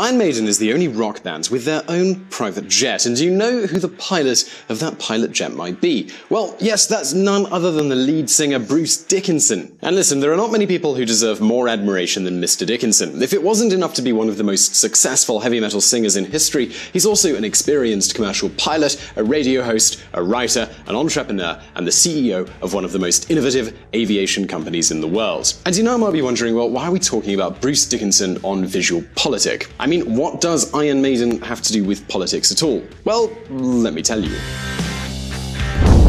Iron Maiden is the only rock band with their own private jet, and do you know who the pilot of that pilot jet might be? Well, yes, that's none other than the lead singer Bruce Dickinson. And listen, there are not many people who deserve more admiration than Mr. Dickinson. If it wasn't enough to be one of the most successful heavy metal singers in history, he's also an experienced commercial pilot, a radio host, a writer, an entrepreneur, and the CEO of one of the most innovative aviation companies in the world. And you know, I might be wondering, well, why are we talking about Bruce Dickinson on VisualPolitik? I mean, what does Iron Maiden have to do with politics at all? Well, let me tell you.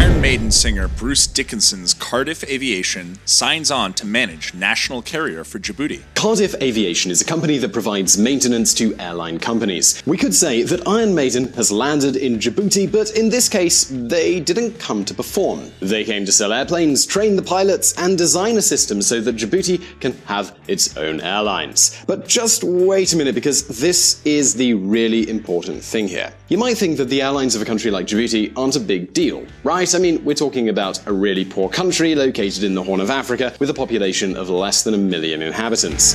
Iron Maiden singer Bruce Dickinson's Cardiff Aviation signs on to manage national carrier for Djibouti. Cardiff Aviation is a company that provides maintenance to airline companies. We could say that Iron Maiden has landed in Djibouti, but in this case, they didn't come to perform. They came to sell airplanes, train the pilots, and design a system so that Djibouti can have its own airlines. But just wait a minute, because this is the really important thing here. You might think that the airlines of a country like Djibouti aren't a big deal, right? I mean, we're talking about a really poor country located in the Horn of Africa with a population of less than 1 million inhabitants.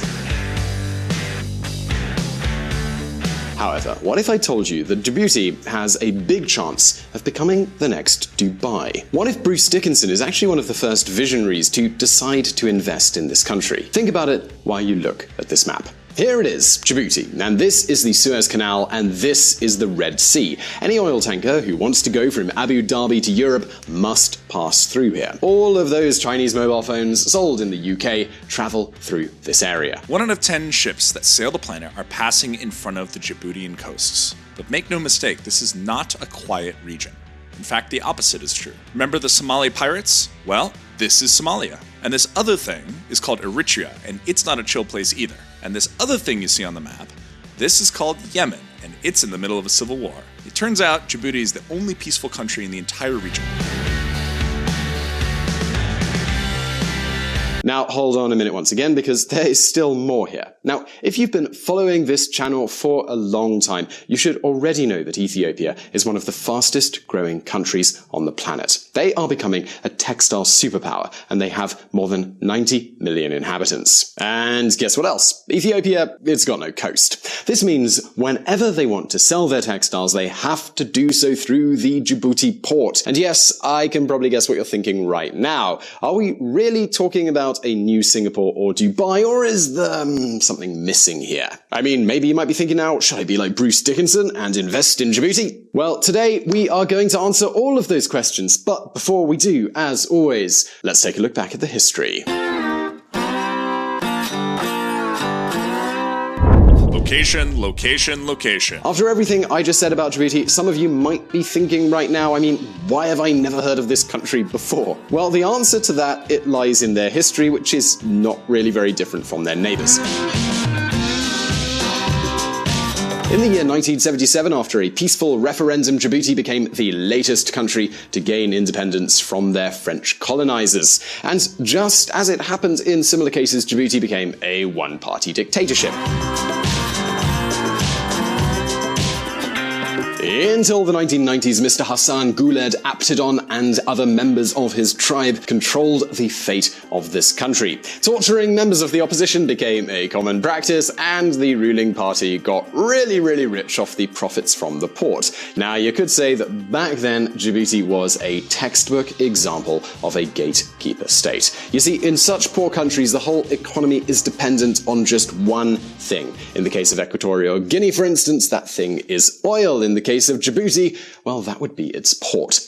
However, what if I told you that Djibouti has a big chance of becoming the next Dubai? What if Bruce Dickinson is actually one of the first visionaries to decide to invest in this country? Think about it while you look at this map. Here it is, Djibouti, and this is the Suez Canal, and this is the Red Sea. Any oil tanker who wants to go from Abu Dhabi to Europe must pass through here. All of those Chinese mobile phones sold in the UK travel through this area. 1 out of 10 ships that sail the planet are passing in front of the Djiboutian coasts. But make no mistake, this is not a quiet region. In fact, the opposite is true. Remember the Somali pirates? Well, this is Somalia. And this other thing is called Eritrea, and it's not a chill place either. And this other thing you see on the map, this is called Yemen, and it's in the middle of a civil war. It turns out Djibouti is the only peaceful country in the entire region. Now, hold on a minute once again, because there is still more here. Now, if you've been following this channel for a long time, you should already know that Ethiopia is one of the fastest growing countries on the planet. They are becoming a textile superpower, and they have more than 90 million inhabitants. And guess what else? Ethiopia, it's got no coast. This means whenever they want to sell their textiles, they have to do so through the Djibouti port. And yes, I can probably guess what you're thinking right now. Are we really talking about a new Singapore or Dubai, or is there something missing here? I mean, maybe you might be thinking now, should I be like Bruce Dickinson and invest in Djibouti? Well, today we are going to answer all of those questions, but before we do, as always, let's take a look back at the history. Location, location, location. After everything I just said about Djibouti, some of you might be thinking right now, I mean, why have I never heard of this country before? Well, the answer to that, it lies in their history, which is not really very different from their neighbors. In the year 1977, after a peaceful referendum, Djibouti became the latest country to gain independence from their French colonizers. And just as it happened in similar cases, Djibouti became a one-party dictatorship. Until the 1990s, Mr. Hassan Guled Aptidon and other members of his tribe controlled the fate of this country. Torturing members of the opposition became a common practice, and the ruling party got really rich off the profits from the port. Now, you could say that back then, Djibouti was a textbook example of a gatekeeper state. You see, in such poor countries, the whole economy is dependent on just one thing. In the case of Equatorial Guinea, for instance, that thing is oil. In the case of Djibouti, well, that would be its port.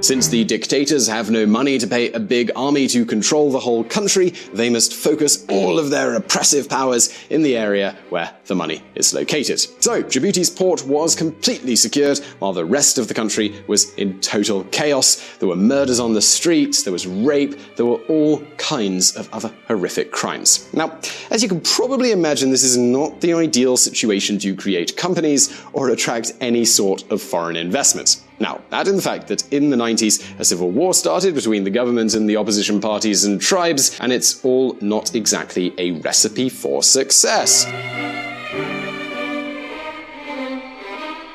Since the dictators have no money to pay a big army to control the whole country, they must focus all of their oppressive powers in the area where the money is located. So, Djibouti's port was completely secured, while the rest of the country was in total chaos. There were murders on the streets, there was rape, there were all kinds of other horrific crimes. Now, as you can probably imagine, this is not the ideal situation to create companies or attract any sort of foreign investment. Now, add in the fact that in the 90s, a civil war started between the government and the opposition parties and tribes, and it's all not exactly a recipe for success.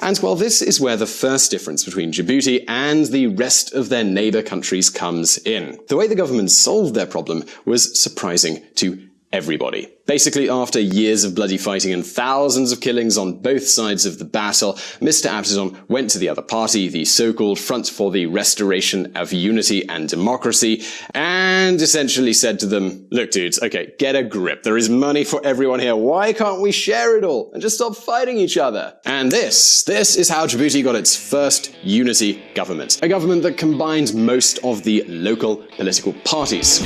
And well, this is where the first difference between Djibouti and the rest of their neighbor countries comes in. The way the government solved their problem was surprising to everybody. Basically, after years of bloody fighting and thousands of killings on both sides of the battle, Mr. Aaaand went to the other party, the so-called Front for the Restoration of Unity and Democracy, and essentially said to them, look dudes, okay, get a grip. There is money for everyone here. Why can't we share it all and just stop fighting each other? And this is how Djibouti got its first unity government. A government that combined most of the local political parties.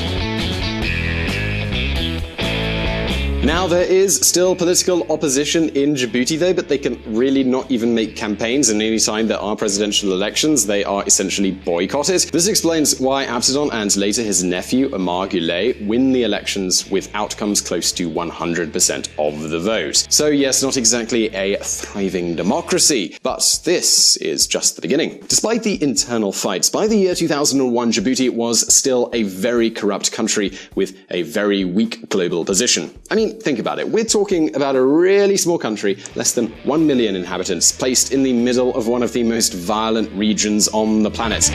Now, there is still political opposition in Djibouti though, but they can really not even make campaigns, and any time there are presidential elections, they are essentially boycotted. This explains why Aaaand and later his nephew, Aaaand, win the elections with outcomes close to 100% of the vote. So yes, not exactly a thriving democracy, but this is just the beginning. Despite the internal fights, by the year 2001, Djibouti was still a very corrupt country with a very weak global position. I mean, think about it. We're talking about a really small country, less than 1 million inhabitants, placed in the middle of one of the most violent regions on the planet.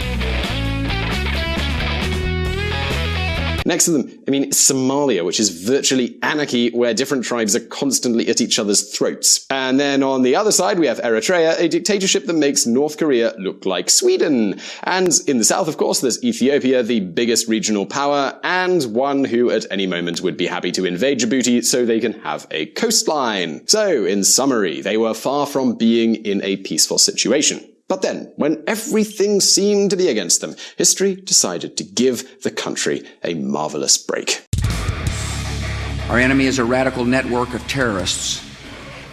Next to them, Somalia, which is virtually anarchy, where different tribes are constantly at each other's throats. And then on the other side, we have Eritrea, a dictatorship that makes North Korea look like Sweden. And in the south, of course, there's Ethiopia, the biggest regional power, and one who at any moment would be happy to invade Djibouti so they can have a coastline. So, in summary, they were far from being in a peaceful situation. But then, when everything seemed to be against them, history decided to give the country a marvelous break. Our enemy is a radical network of terrorists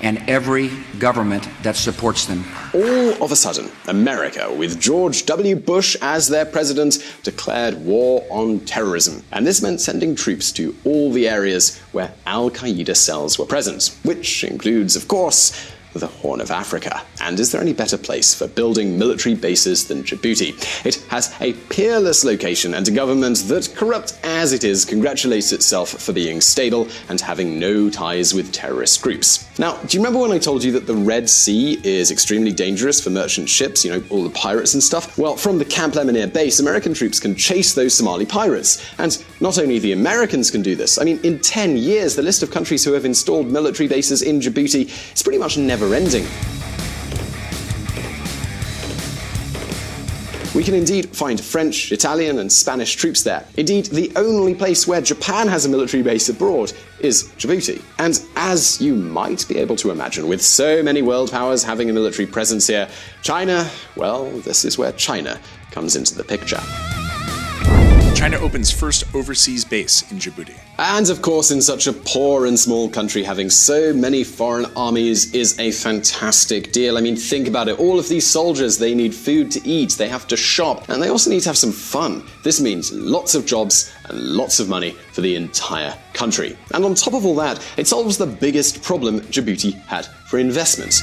and every government that supports them. All of a sudden, America, with George W. Bush as their president, declared war on terrorism. And this meant sending troops to all the areas where Al-Qaeda cells were present, which includes, of course, the Horn of Africa. And is there any better place for building military bases than Djibouti? It has a peerless location and a government that, corrupt as it is, congratulates itself for being stable and having no ties with terrorist groups. Now, do you remember when I told you that the Red Sea is extremely dangerous for merchant ships, all the pirates and stuff? Well, from the Camp Lemonnier base, American troops can chase those Somali pirates. And not only the Americans can do this, in 10 years, the list of countries who have installed military bases in Djibouti is pretty much never-ending. We can indeed find French, Italian, and Spanish troops there. Indeed, the only place where Japan has a military base abroad is Djibouti. And as you might be able to imagine, with so many world powers having a military presence here, China, well, this is where China comes into the picture. China opens first overseas base in Djibouti. And of course, in such a poor and small country, having so many foreign armies is a fantastic deal. Think about it. All of these soldiers, they need food to eat, they have to shop, and they also need to have some fun. This means lots of jobs and lots of money for the entire country. And on top of all that, it solves the biggest problem Djibouti had for investment.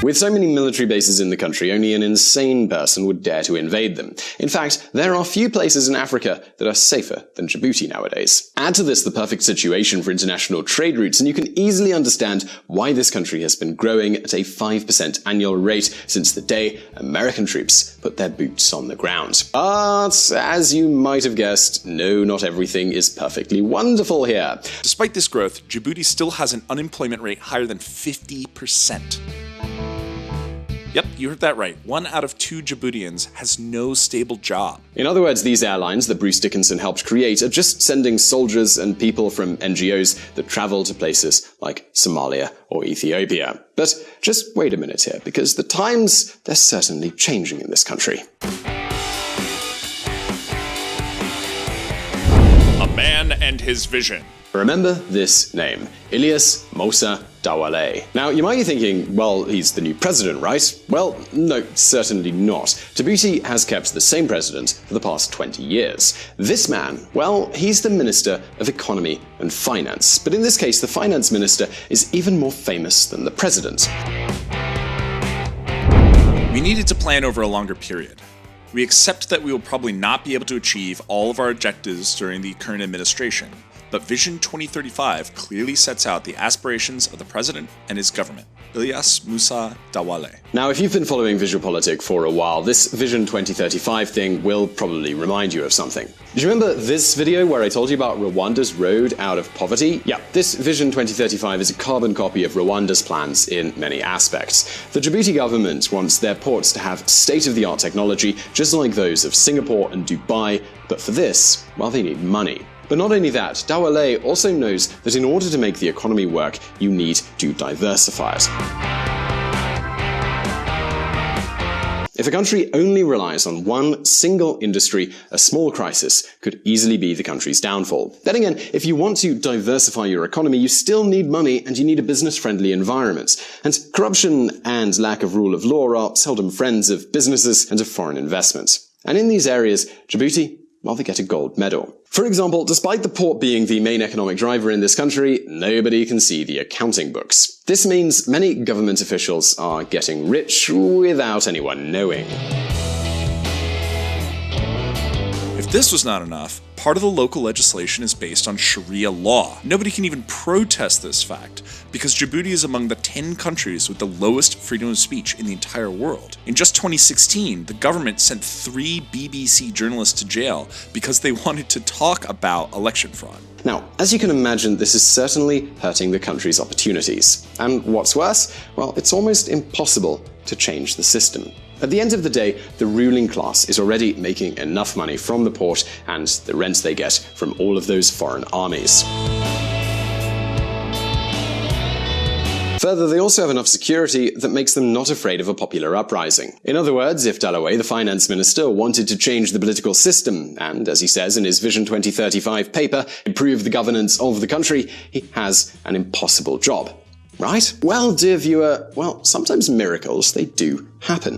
With so many military bases in the country, only an insane person would dare to invade them. In fact, there are few places in Africa that are safer than Djibouti nowadays. Add to this the perfect situation for international trade routes, and you can easily understand why this country has been growing at a 5% annual rate since the day American troops put their boots on the ground. But, as you might have guessed, no, not everything is perfectly wonderful here. Despite this growth, Djibouti still has an unemployment rate higher than 50%. Yep, you heard that right. 1 out of 2 Djiboutians has no stable job. In other words, these airlines that Bruce Dickinson helped create are just sending soldiers and people from NGOs that travel to places like Somalia or Ethiopia. But just wait a minute here, because the times, they're certainly changing in this country. A man and his vision. Remember this name, Ilyas Musa Dawale. Now, you might be thinking, well, he's the new president, right? Well, no, certainly not. Djibouti has kept the same president for the past 20 years. This man, well, he's the Minister of Economy and Finance. But in this case, the finance minister is even more famous than the president. We needed to plan over a longer period. We accept that we will probably not be able to achieve all of our objectives during the current administration. but Vision 2035 clearly sets out the aspirations of the president and his government. Ilyas Musa Dawale. Now, if you've been following VisualPolitik for a while, this Vision 2035 thing will probably remind you of something. Do you remember this video where I told you about Rwanda's road out of poverty? Yeah, this Vision 2035 is a carbon copy of Rwanda's plans in many aspects. The Djibouti government wants their ports to have state-of-the-art technology, just like those of Singapore and Dubai, but for this, well, they need money. But not only that, Dawale also knows that in order to make the economy work, you need to diversify it. If a country only relies on one single industry, a small crisis could easily be the country's downfall. Then again, if you want to diversify your economy, you still need money and you need a business-friendly environment. And corruption and lack of rule of law are seldom friends of businesses and of foreign investment. And in these areas, Djibouti, well, they get a gold medal. For example, despite the port being the main economic driver in this country, nobody can see the accounting books. This means many government officials are getting rich without anyone knowing. If this was not enough, part of the local legislation is based on Sharia law. Nobody can even protest this fact, because Djibouti is among the 10 countries with the lowest freedom of speech in the entire world. In just 2016, the government sent 3 BBC journalists to jail because they wanted to talk about election fraud. Now, as you can imagine, this is certainly hurting the country's opportunities. And what's worse, well, it's almost impossible to change the system. At the end of the day, the ruling class is already making enough money from the port and the rent they get from all of those foreign armies. Further, they also have enough security that makes them not afraid of a popular uprising. In other words, if Dalloway, the finance minister, wanted to change the political system and, as he says in his Vision 2035 paper, improve the governance of the country, he has an impossible job. Right? Well, dear viewer, well, sometimes miracles, they do happen.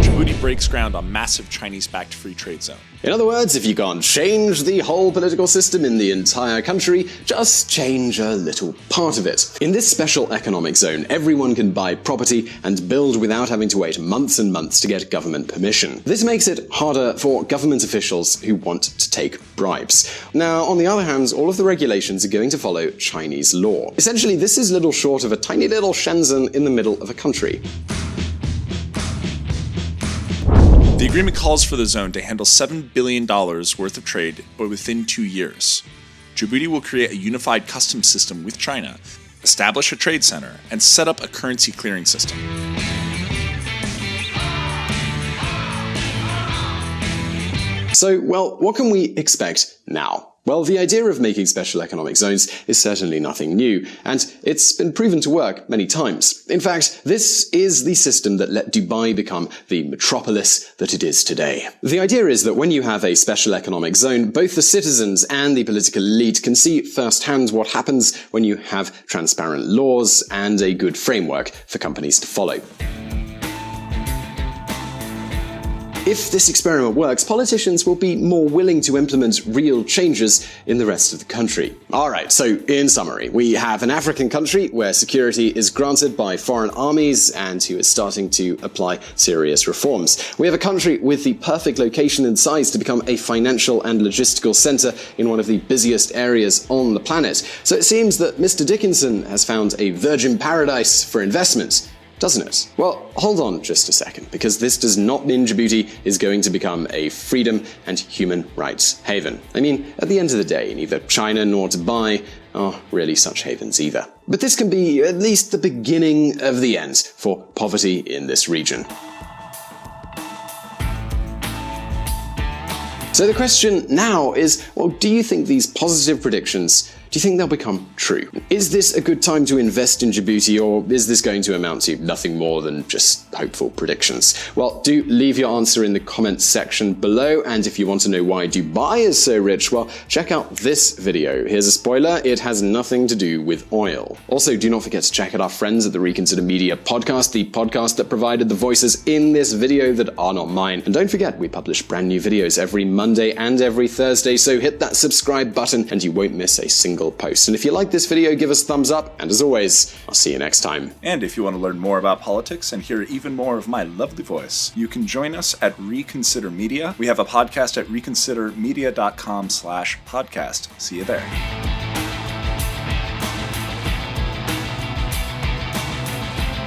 Djibouti breaks ground on massive Chinese-backed free trade zone. In other words, if you can't change the whole political system in the entire country, just change a little part of it. In this special economic zone, everyone can buy property and build without having to wait months and months to get government permission. This makes it harder for government officials who want to take bribes. Now, on the other hand, all of the regulations are going to follow Chinese law. Essentially, this is little short of a tiny little Shenzhen in the middle of a country. The agreement calls for the zone to handle $7 billion worth of trade within 2 years. Djibouti will create a unified customs system with China, establish a trade center, and set up a currency clearing system. So, well, what can we expect now? Well, the idea of making special economic zones is certainly nothing new, and it's been proven to work many times. In fact, this is the system that let Dubai become the metropolis that it is today. The idea is that when you have a special economic zone, both the citizens and the political elite can see firsthand what happens when you have transparent laws and a good framework for companies to follow. If this experiment works, politicians will be more willing to implement real changes in the rest of the country. Alright, so in summary, we have an African country where security is granted by foreign armies and who is starting to apply serious reforms. We have a country with the perfect location and size to become a financial and logistical center in one of the busiest areas on the planet. So it seems that Mr. Dickinson has found a virgin paradise for investment, doesn't it? Well, hold on just a second, because this does not mean Djibouti is going to become a freedom and human rights haven. I mean, at the end of the day, neither China nor Dubai are really such havens either. But this can be at least the beginning of the end for poverty in this region. So the question now is, well, do you think these positive predictions, do you think they'll become true? Is this a good time to invest in Djibouti, or is this going to amount to nothing more than just hopeful predictions? Well, do leave your answer in the comments section below, and if you want to know why Dubai is so rich, well, check out this video. Here's a spoiler, it has nothing to do with oil. Also, do not forget to check out our friends at the Reconsider Media podcast, the podcast that provided the voices in this video that are not mine. And don't forget, we publish brand new videos every Monday and every Thursday, so hit that subscribe button and you won't miss a single single post. And if you like this video, give us a thumbs up, and as always, I'll see you next time. And if you want to learn more about politics and hear even more of my lovely voice, you can join us at Reconsider Media. We have a podcast at reconsidermedia.com/podcast. See you there.